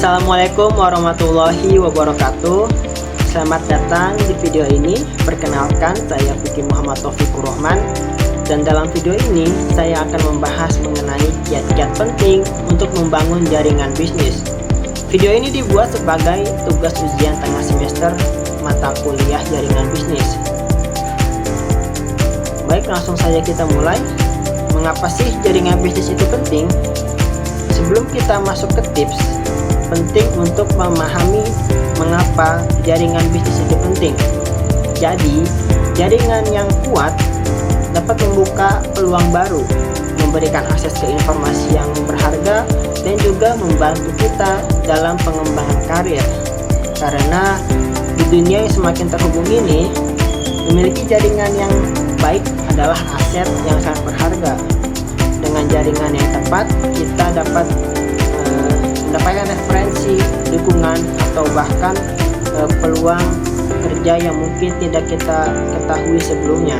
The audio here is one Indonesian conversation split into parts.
Assalamualaikum warahmatullahi wabarakatuh. Selamat datang di video ini. Perkenalkan, saya Fikri Muhammad Taufikur Rahman. Dan dalam video ini saya akan membahas mengenai kiat-kiat penting untuk membangun jaringan bisnis. Video ini dibuat sebagai tugas ujian tengah semester mata kuliah jaringan bisnis. Baik, langsung saja kita mulai. Mengapa sih jaringan bisnis itu penting? Sebelum kita masuk ke tips, penting untuk memahami mengapa jaringan bisnis itu penting. Jadi, jaringan yang kuat dapat membuka peluang baru, memberikan akses ke informasi yang berharga, dan juga membantu kita dalam pengembangan karir. Karena di dunia yang semakin terhubung ini, memiliki jaringan yang baik adalah aset yang sangat berharga. Dengan jaringan yang tepat, kita dapat mendapatkan referensi, dukungan, atau bahkan peluang kerja yang mungkin tidak kita ketahui sebelumnya.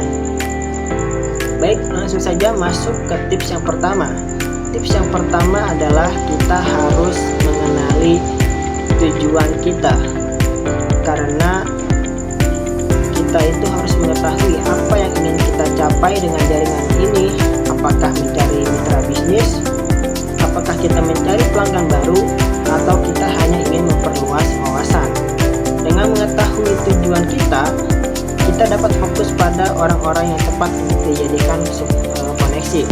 Baik, langsung saja masuk ke tips yang pertama. Tips yang pertama adalah kita harus mengenali tujuan kita. Karena kita itu harus mengetahui apa yang ingin kita capai dengan jaringan ini. Apakah mencari mitra bisnis, apakah kita mencari pelanggan baru, atau kita hanya ingin memperluas wawasan. Dengan mengetahui tujuan kita dapat fokus pada orang-orang yang tepat untuk dijadikan koneksi.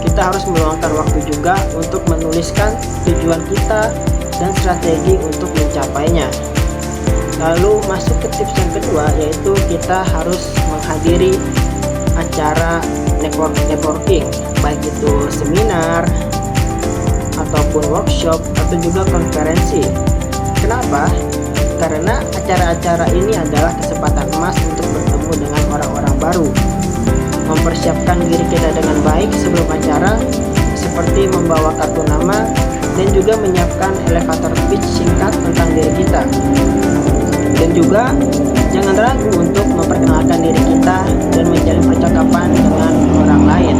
Kita harus meluangkan waktu juga untuk menuliskan tujuan kita dan strategi untuk mencapainya. Lalu masuk ke tips yang kedua, yaitu kita harus menghadiri acara networking, baik itu seminar ataupun workshop atau juga konferensi. Kenapa? Karena acara-acara ini adalah kesempatan emas untuk bertemu dengan orang-orang baru, mempersiapkan diri kita dengan baik sebelum acara, seperti membawa kartu nama dan juga menyiapkan elevator pitch singkat tentang diri kita. Dan juga jangan ragu untuk memperkenalkan diri kita dan menjalin percakapan dengan orang lain.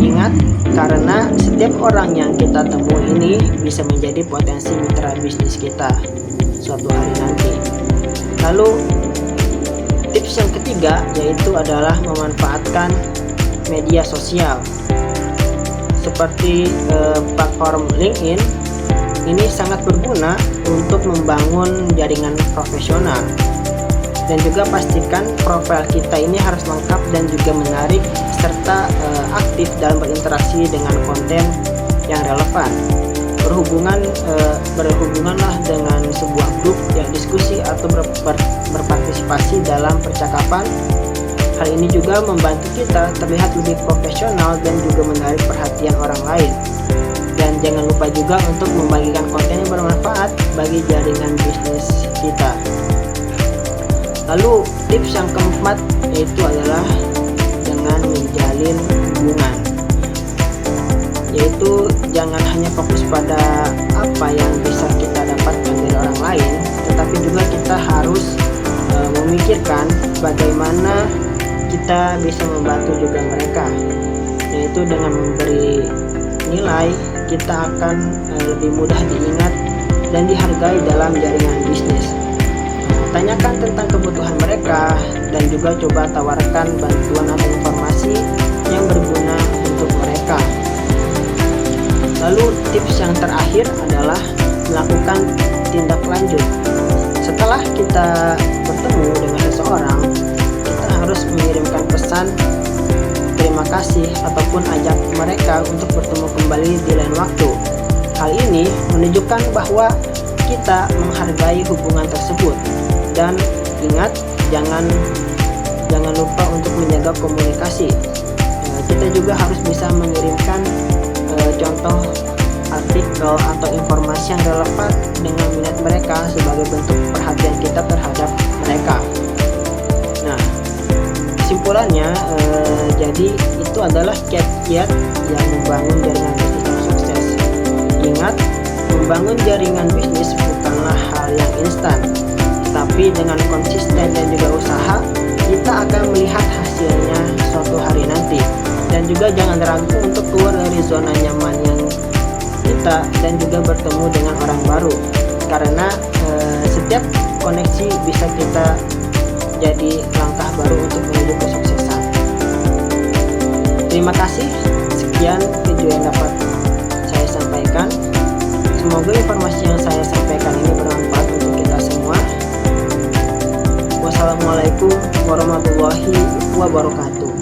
Ingat, karena setiap orang yang kita temui ini bisa menjadi potensi mitra bisnis kita suatu hari nanti. Lalu tips yang ketiga yaitu adalah memanfaatkan media sosial seperti platform LinkedIn. Ini sangat berguna untuk membangun jaringan profesional. Dan juga pastikan profil kita ini harus lengkap dan juga menarik, serta aktif dalam berinteraksi dengan konten yang relevan. Berhubunganlah dengan sebuah grup yang diskusi atau berpartisipasi dalam percakapan. Hal ini juga membantu kita terlihat lebih profesional dan juga menarik perhatian orang lain. Dan jangan lupa juga untuk membagikan konten yang bermanfaat bagi jaringan bisnis kita. Lalu tips yang keempat yaitu adalah dengan menjalin hubungan, yaitu jangan hanya fokus pada apa yang bisa kita dapatkan dari orang lain, tetapi juga kita harus memikirkan bagaimana kita bisa membantu juga mereka, yaitu dengan memberi nilai kita akan lebih mudah diingat dan dihargai dalam jaringan bisnis. Tanyakan tentang kebutuhan mereka dan juga coba tawarkan bantuan atau informasi yang berguna untuk mereka. Lalu tips yang terakhir adalah melakukan tindak lanjut. Setelah kita bertemu dengan seseorang, kita harus mengirimkan pesan terima kasih ataupun ajak mereka untuk bertemu kembali di lain waktu. Hal ini menunjukkan bahwa kita menghargai hubungan tersebut. Dan ingat, jangan lupa untuk menjaga komunikasi. Kita juga harus bisa mengirimkan contoh artikel atau informasi yang relevan dengan minat mereka sebagai bentuk perhatian kita terhadap mereka. Nah, kesimpulannya, jadi itu adalah kiat-kiat yang membangun jaringan bisnis yang sukses. Ingat, membangun jaringan bisnis bukanlah hal yang instan, tapi dengan konsisten dan juga usaha, kita akan melihat hasilnya suatu hari nanti. Dan juga jangan ragu untuk keluar dari zona nyaman yang kita dan juga bertemu dengan orang baru, karena setiap koneksi bisa kita jadi langkah baru untuk menuju kesuksesan. Terima kasih, sekian video yang dapat saya sampaikan. Semoga informasi yang saya sampaikan ini bermanfaat untuk kita semua. Wassalamualaikum warahmatullahi wabarakatuh.